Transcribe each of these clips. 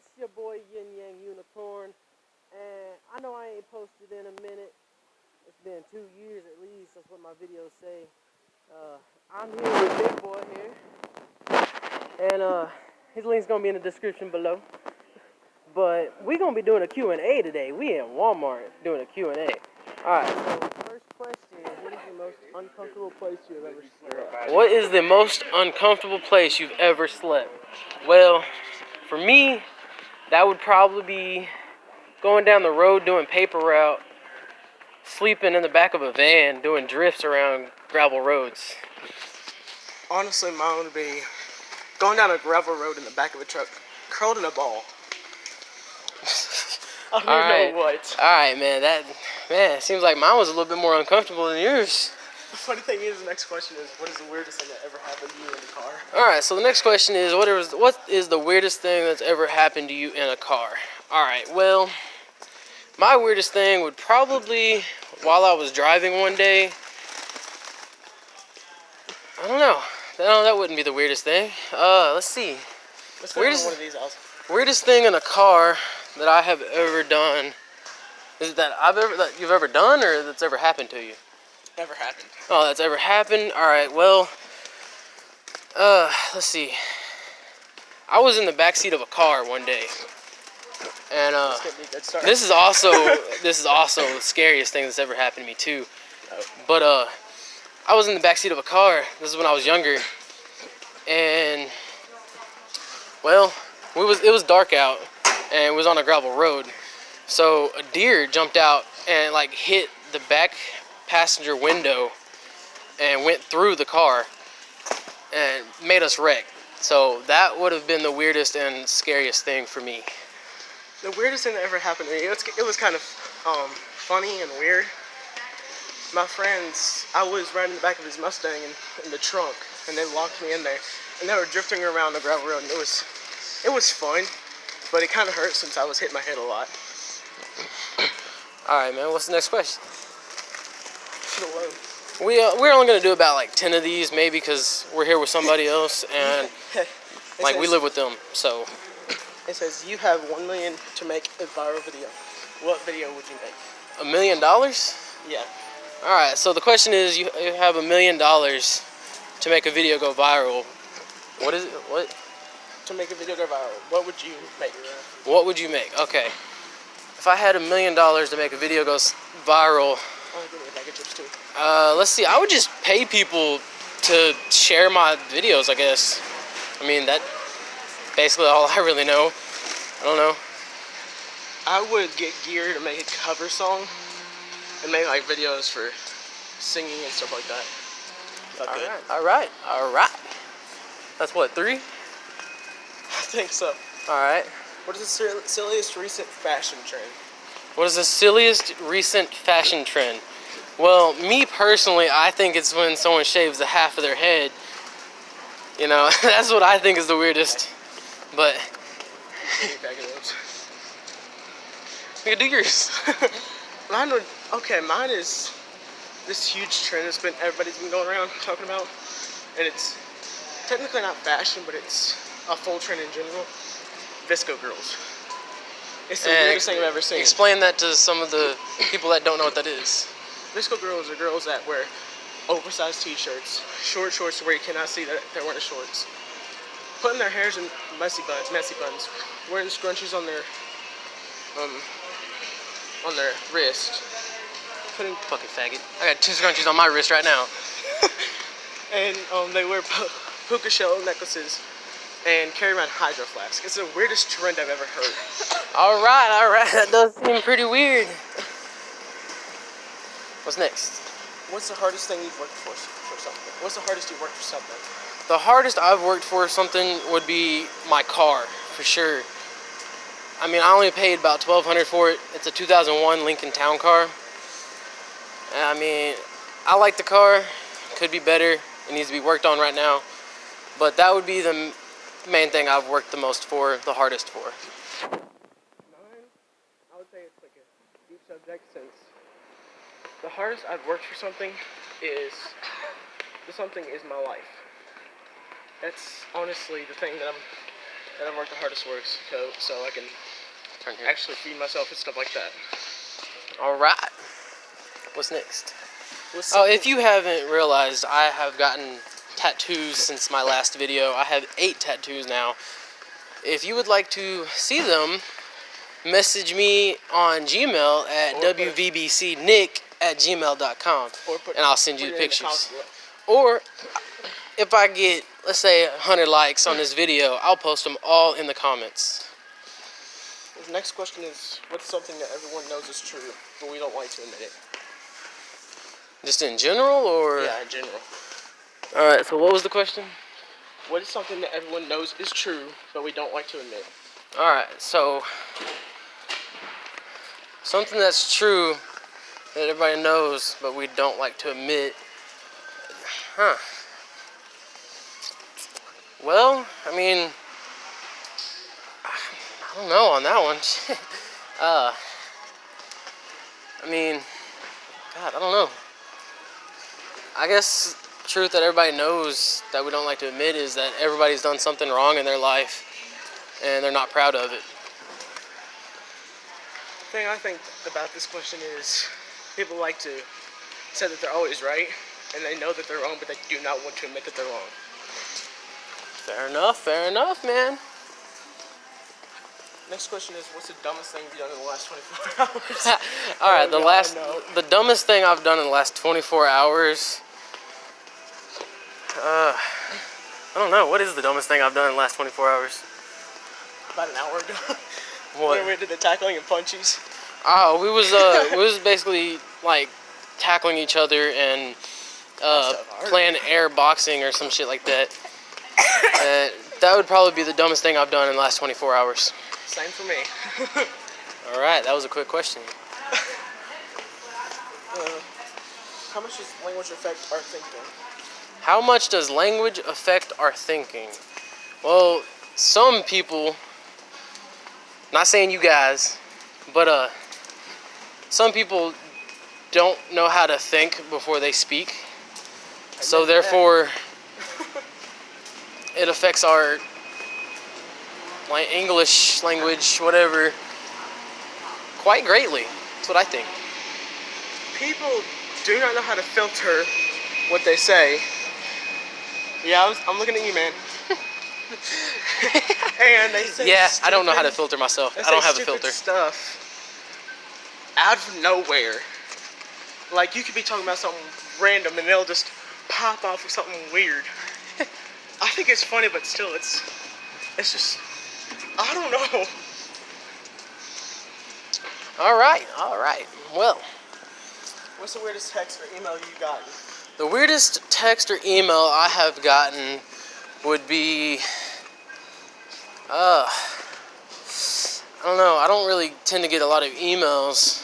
It's your boy Yin-Yang Unicorn, and I know I ain't posted in a minute. It's been 2 years at least, that's what my videos say. I'm here with Big Boy here, and his link's gonna be in the description below. But we gonna be doing a Q&A today. We in Walmart doing a Q&A. Alright, so first question, what is the most uncomfortable place you've ever slept? What is the most uncomfortable place you've ever slept? Well, for me, that would probably be going down the road doing paper route, sleeping in the back of a van, doing drifts around gravel roads. Honestly, mine would be going down a gravel road in the back of a truck, curled in a ball. I don't even know what. Alright, man, seems like mine was a little bit more uncomfortable than yours. The funny thing is, the next question is, what is the weirdest thing that ever happened to you in the car? Alright, so the next question is, what is the weirdest thing that's ever happened to you in a car? Alright, well, my weirdest thing would probably, while I was driving one day, I don't know. No, that wouldn't be the weirdest thing. Let's see. One of these out. Weirdest thing in a car that I have ever done, is that you've ever done, or that's ever happened to you? Ever happened. Oh, that's ever happened? Alright, well, let's see. I was in the backseat of a car one day. And this is also the scariest thing that's ever happened to me too. But I was in the backseat of a car. This is when I was younger. And well, it was dark out and it was on a gravel road. So a deer jumped out and like hit the back passenger window and went through the car and made us wreck. So that would have been the weirdest and scariest thing for me. The weirdest thing that ever happened to me, it was kind of funny and weird. My friends, I was riding in the back of his Mustang in the trunk, and they locked me in there, and they were drifting around the gravel road, and it was fun, but it kind of hurt since I was hitting my head a lot. All right, man. What's the next question? We're only gonna do about like 10 of these, maybe, because we're here with somebody else, and like we live with them, so. It says you have $1 million to make a viral video. What video would you make? $1 million? Yeah. All right. So the question is, you have $1 million to make a video go viral. What is it? What? To make a video go viral, what would you make? What would you make? Okay. If I had $1 million to make a video go viral, Give me a bag of chips too. Let's see. I would just pay people to share my videos, I guess. I mean, that's basically all I really know. I don't know. I would get gear to make a cover song and make like videos for singing and stuff like that. All right. That's what, 3? I think so. All right. What is the silliest recent fashion trend? What is the silliest recent fashion trend? Well, me personally, I think it's when someone shaves the half of their head. You know, that's what I think is the weirdest. But you can do yours. Mine is this huge trend that's everybody's been going around talking about, and it's technically not fashion, but it's a full trend in general. Visco girls. It's the weirdest thing I've ever seen. Explain that to some of the people that don't know what that is. Visco girls are girls that wear oversized t-shirts, short shorts where you cannot see that they're wearing shorts, putting their hairs in messy buns, wearing scrunchies on their wrist, fucking faggot. I got 2 scrunchies on my wrist right now. And they wear puka shell necklaces and carry around hydro flasks. It's the weirdest trend I've ever heard. All right, that does seem pretty weird. What's next? What's the hardest thing you've worked for something? What's the hardest you've worked for something? The hardest I've worked for something would be my car, for sure. I mean, I only paid about $1,200 for it. It's a 2001 Lincoln Town car. I mean, I like the car. Could be better. It needs to be worked on right now. But that would be the main thing I've worked the most for, the hardest for. Mine, I would say it's like a deep subject, since the hardest I've worked for something is my life. That's honestly the thing that I'm And I work the hardest work so I can Turn here. actually feed myself and stuff like that. All right. What's next? What's Oh, something- if you haven't realized, I have gotten tattoos since my last video. I have 8 tattoos now. If you would like to see them, message me on Gmail at wvbcnick@gmail.com, and I'll send you the pictures. Or if I get, let's say, 100 likes on this video, I'll post them all in the comments. The next question is, what's something that everyone knows is true, but we don't like to admit it? Just in general, or? Yeah, in general. All right, so what was the question? What is something that everyone knows is true, but we don't like to admit? All right, so something that's true that everybody knows, but we don't like to admit. Huh. Well, I mean, I don't know on that one. I mean, God, I don't know. I guess truth that everybody knows that we don't like to admit is that everybody's done something wrong in their life and they're not proud of it. The thing I think about this question is people like to say that they're always right, and they know that they're wrong, but they do not want to admit that they're wrong. Fair enough, man. Next question is, what's the dumbest thing you've done in the last 24 hours? All right, Oh, the dumbest thing I've done in the last 24 hours. I don't know. What is the dumbest thing I've done in the last 24 hours? About an hour ago. What? When we did the tackling and punchies. Oh, we was basically like tackling each other and playing air boxing or some shit like that. That would probably be the dumbest thing I've done in the last 24 hours. Same for me. All right, that was a quick question. How much does language affect our thinking? How much does language affect our thinking? Well, some people, not saying you guys, but some people don't know how to think before they speak. So therefore, it affects our English language, whatever, quite greatly. That's what I think. People do not know how to filter what they say. Yeah, I'm looking at you, man. And they say I don't know how to filter myself. I don't have a filter. Stuff out of nowhere. Like, you could be talking about something random and they'll just pop off with something weird. I think it's funny, but still, it's just, I don't know. All right. Well, What's the weirdest text or email you gotten? the weirdest text or email I have gotten would be, I don't know. I don't really tend to get a lot of emails,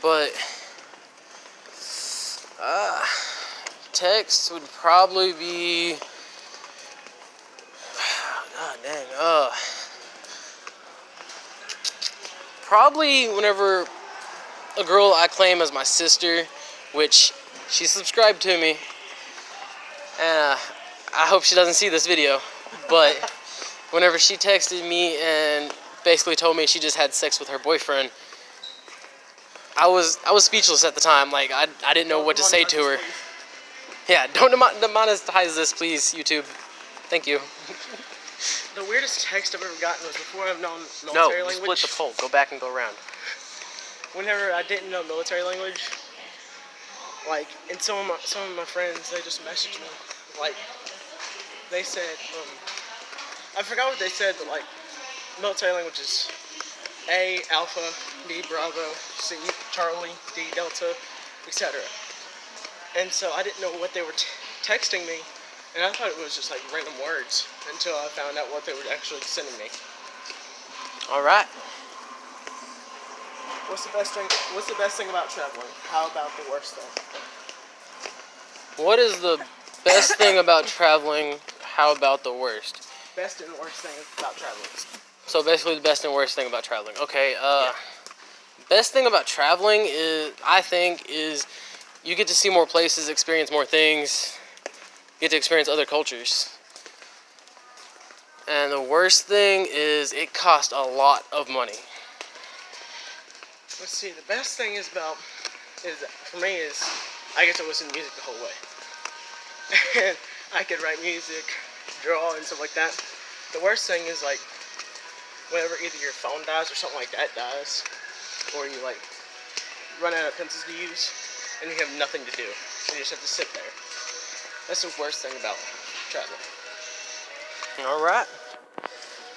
but text would probably be, God dang, probably whenever a girl I claim as my sister, which she subscribed to me, and I hope she doesn't see this video, but whenever she texted me and basically told me she just had sex with her boyfriend, I was speechless at the time. Like, I didn't know what to say to her. Yeah, don't demonetize this, please, YouTube. Thank you. The weirdest text I've ever gotten was before I've known No, military you language. split the poll. Go back and go around. Whenever I didn't know military language, like, and some of my friends, they just messaged me, like, they said, I forgot what they said, but like, military language is A, Alpha, B, Bravo, C, Charlie, D, Delta, etc. And so I didn't know what they were texting me, and I thought it was just like random words until I found out what they were actually sending me. All right. What's the best thing about traveling? How about the worst thing? What is the best thing about traveling? How about the worst? Best and worst thing about traveling. So basically the best and worst thing about traveling. Okay, best thing about traveling is, I think, is you get to see more places, experience more things, you get to experience other cultures. And the worst thing is it cost a lot of money. Let's see. The best thing for me is I get to listen to music the whole way, and I could write music, draw, and stuff like that. The worst thing is like whenever either your phone dies or something like that dies, or you like run out of pencils to use, and you have nothing to do, and you just have to sit there. That's the worst thing about traveling. All right.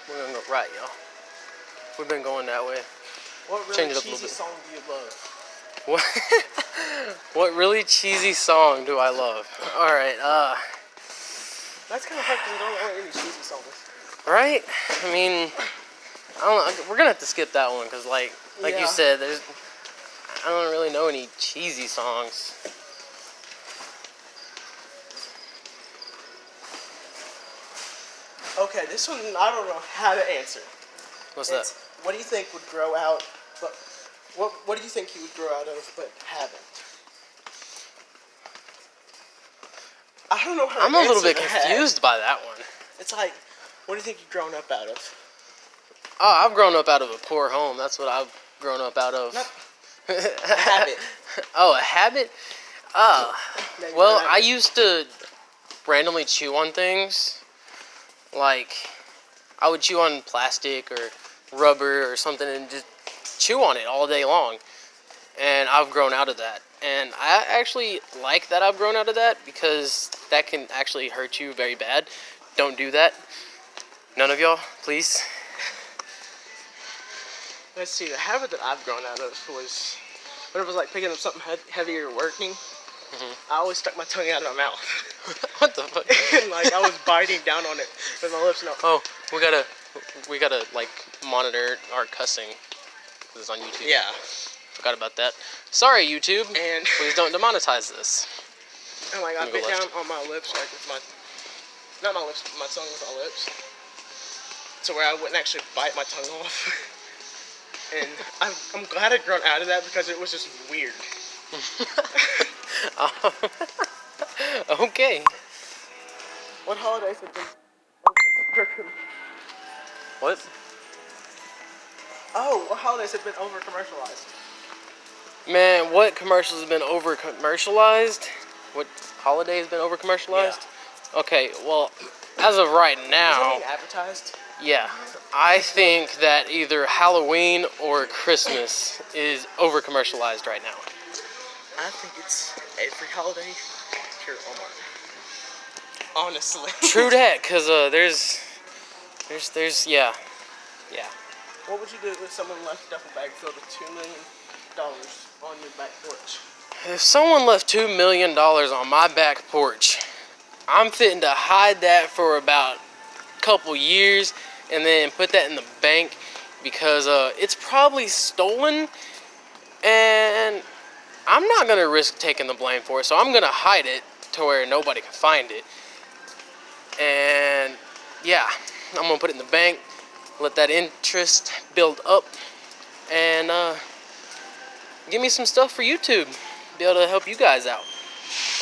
We're gonna go right, y'all. We've been going that way. What really Change it up a cheesy little bit. song do you love? What? What really cheesy song do I love? All right. That's kind of hard because I don't know any cheesy songs. Right? I mean, I don't know. We're gonna have to skip that one because, like Yeah. you said, I don't really know any cheesy songs. Okay, this one I don't know how to answer. What's that? What do you think would grow out, but what do you think you would grow out of but haven't? I don't know how to I'm a little answer bit that. confused by that one. It's like, what do you think you've grown up out of? Oh, I've grown up out of a poor home. That's what I've grown up out of. Not a habit. Oh, a habit? Maybe Well, not. I used to randomly chew on things. Like, I would chew on plastic or rubber or something and just chew on it all day long. And I've grown out of that. And I actually like that I've grown out of that because that can actually hurt you very bad. Don't do that. None of y'all, please. Let's see, the habit that I've grown out of was, whenever it was like picking up something heavy or working, I always stuck my tongue out of my mouth. What the fuck? And like I was biting down on it with my lips. No. Oh, we gotta like monitor our cussing. 'Cause it's on YouTube. Yeah. Forgot about that. Sorry, YouTube. And Please don't demonetize this. and like I Let me bit go down left. on my lips, like with not my lips, but my tongue with my lips, to where I wouldn't actually bite my tongue off. And I'm glad I'd grown out of that because it was just weird. Okay. What holidays have been? What? Oh, what holidays have been over commercialized? Man, what commercials have been over commercialized? What holiday has been over commercialized? Okay, well, as of right Is now, anything advertised? yeah, I think that either Halloween or Christmas is over commercialized right now. I think it's every holiday here on Walmart. Honestly. True that, cause there's yeah. What would you do if someone left a duffel bag filled with $2 million on your back porch? If someone left $2 million on my back porch, I'm fitting to hide that for about a couple years and then put that in the bank because it's probably stolen and I'm not gonna risk taking the blame for it, so I'm gonna hide it to where nobody can find it. And yeah, I'm gonna put it in the bank, let that interest build up, and give me some stuff for YouTube, be able to help you guys out.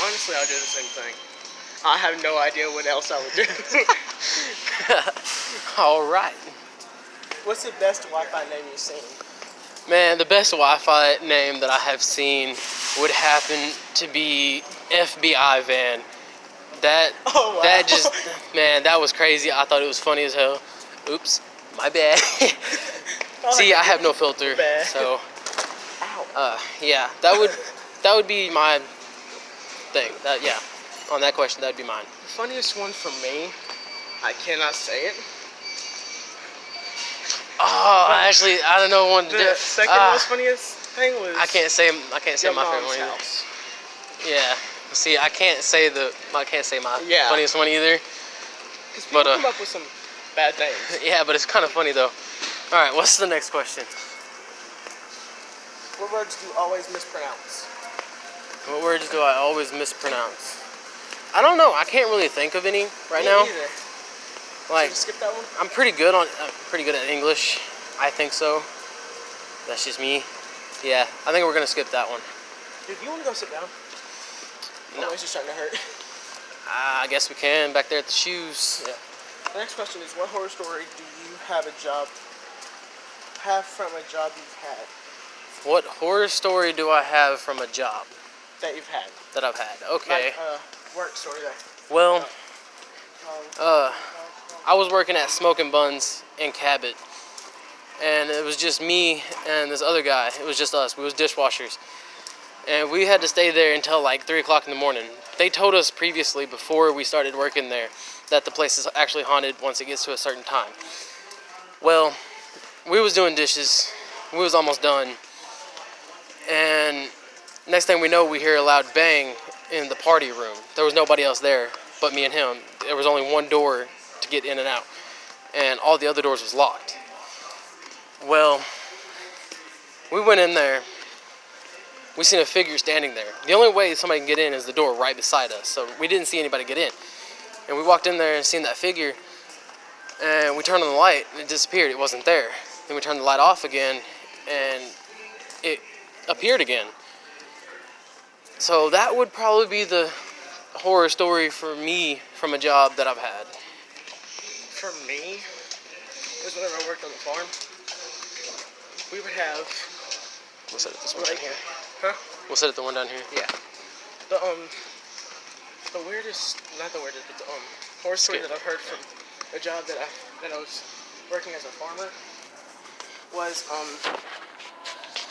Honestly, I'll do the same thing. I have no idea what else I would do. All right. What's the best Wi-Fi name you've seen? Man, the best Wi-Fi name that I have seen would happen to be FBI van. That Oh, wow. that just, man, that was crazy. I thought it was funny as hell. Oops, my bad. See, I have no filter, Bad. so Ow. yeah, that would be my thing. That yeah, on that question, that'd be mine. The funniest one for me, I cannot say it. Oh, actually, I don't know one to do. The second most funniest thing was I can't say your my favorite mom's one either. house. Yeah. See, I can't say my Yeah. funniest one either. Because people But, come up with some bad things. Yeah, but it's kind of funny though. All right, what's the next question? What words do you always mispronounce? What words do I always mispronounce? I don't know. I can't really think of any right Me now. either. Like, Should we skip that one? I'm pretty good at English. I think so. That's just me. Yeah, I think we're gonna skip that one. Dude, do you want to go sit down? No. Oh, it's just starting to hurt. I guess we can back there at the shoes. Yeah. The next question is, what horror story do you have from a job you've had? What horror story do I have from a job That you've had. that I've had? Okay. Like work story that. Well, I was working at Smoking Buns in Cabot, and it was just me and this other guy. It was just us. We was dishwashers, and we had to stay there until like 3 o'clock in the morning. They told us previously, before we started working there, that the place is actually haunted once it gets to a certain time. Well, we was doing dishes. We was almost done, and next thing we know, we hear a loud bang in the party room. There was nobody else there but me and him. There was only one door to get in and out, and all the other doors was locked. Well, we went in there. We seen a figure standing there. The only way somebody can get in is the door right beside us, so we didn't see anybody get in. And we walked in there and seen that figure, and we turned on the light, and it disappeared. It wasn't there. Then we turned the light off again, and it appeared again. So that would probably be the horror story for me from a job that I've had. For me, it was whenever I worked on the farm. We would have. We'll set it this one down here. Huh? We'll set it the one down here. Yeah. The weirdest, not the weirdest, but the horror story that I've heard from a job that I was working as a farmer was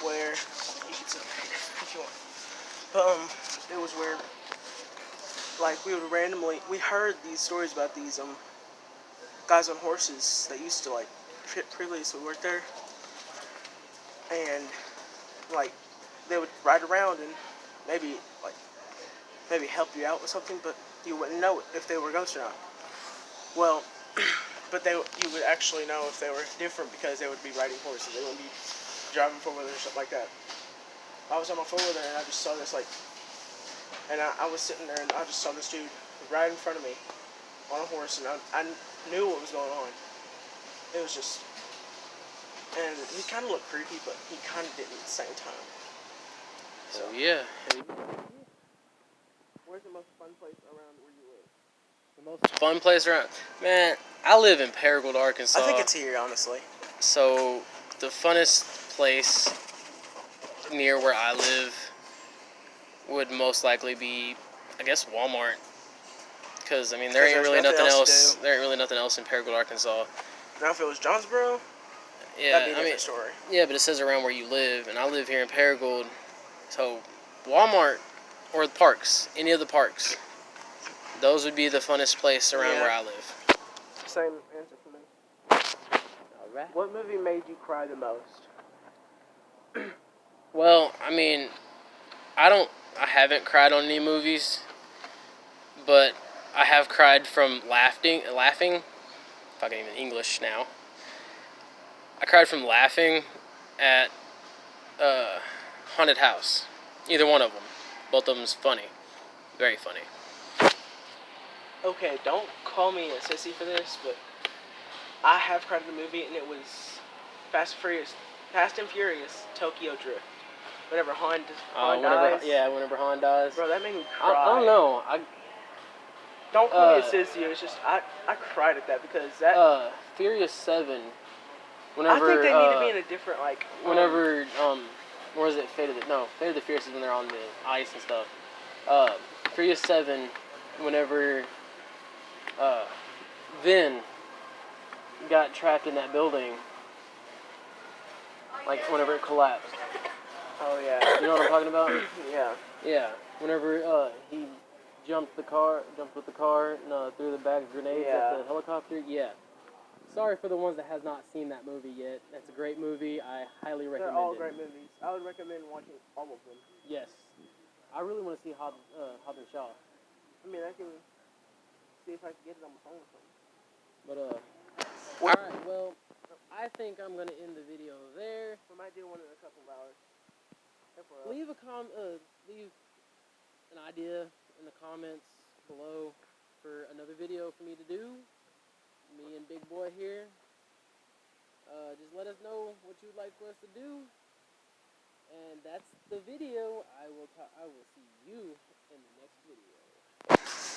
where you can sit if you want. But it was where like we heard these stories about these guys on horses that used to like previously work there, and like they would ride around and maybe help you out with something, but you wouldn't know if they were ghosts or not. Well, but you would actually know if they were different because they would be riding horses. They wouldn't be driving four-wheelers or something like that. I was on my four-wheeler and I just saw this and I was sitting there and I just saw this dude right in front of me on a horse, and I knew what was going on. It was just, and he kind of looked creepy, but he kind of didn't at the same time. So yeah. Where's the most fun place around where you live? The most fun place around? Man, I live in Paragould, Arkansas. I think it's here, honestly. So the funnest place near where I live would most likely be, I guess, Walmart. Because, I mean, there ain't really nothing else. There ain't really nothing else in Paragould, Arkansas. Now, if it was Jonesboro, yeah, that'd be a different story. Yeah, but it says around where you live, and I live here in Paragould. So, Walmart or the parks, any of the parks, those would be the funnest place around where I live. Same answer for me. All right. What movie made you cry the most? Well, I mean, I haven't cried on any movies, but I have cried from laughing, if I can even English now. I cried from laughing at Haunted House. Either one of them. Both of them's funny. Very funny. Okay, don't call me a sissy for this, but I have cried in the movie, and it was Fast and Furious, Tokyo Drift. Whenever Han dies. Yeah, whenever Han dies. Bro, that made me cry. I don't know. Don't call me a sissy. It was just, I cried at that because that... Furious 7. Whenever, I think they need to be in a different, like... Whenever, where is it? Fate of the Furious is when they're on the ice and stuff. Furious 7, whenever, Vin got trapped in that building, like, whenever it collapsed. Oh, yeah. You know what I'm talking about? Yeah. Yeah. Whenever, he jumped with the car, and threw the bag of grenades at the helicopter. Yeah. Sorry for the ones that has not seen that movie yet. That's a great movie. I highly recommend it. They're all great movies. I would recommend watching all of them. Yes. I really want to see how they're shot. I mean, I can see if I can get it on my phone or something. But, alright, well, I think I'm going to end the video there. We might do one in a couple of hours. Leave an idea in the comments below for another video for me to do. Me and Big Boy here. Just let us know what you'd like for us to do. And that's the video. I will see you in the next video.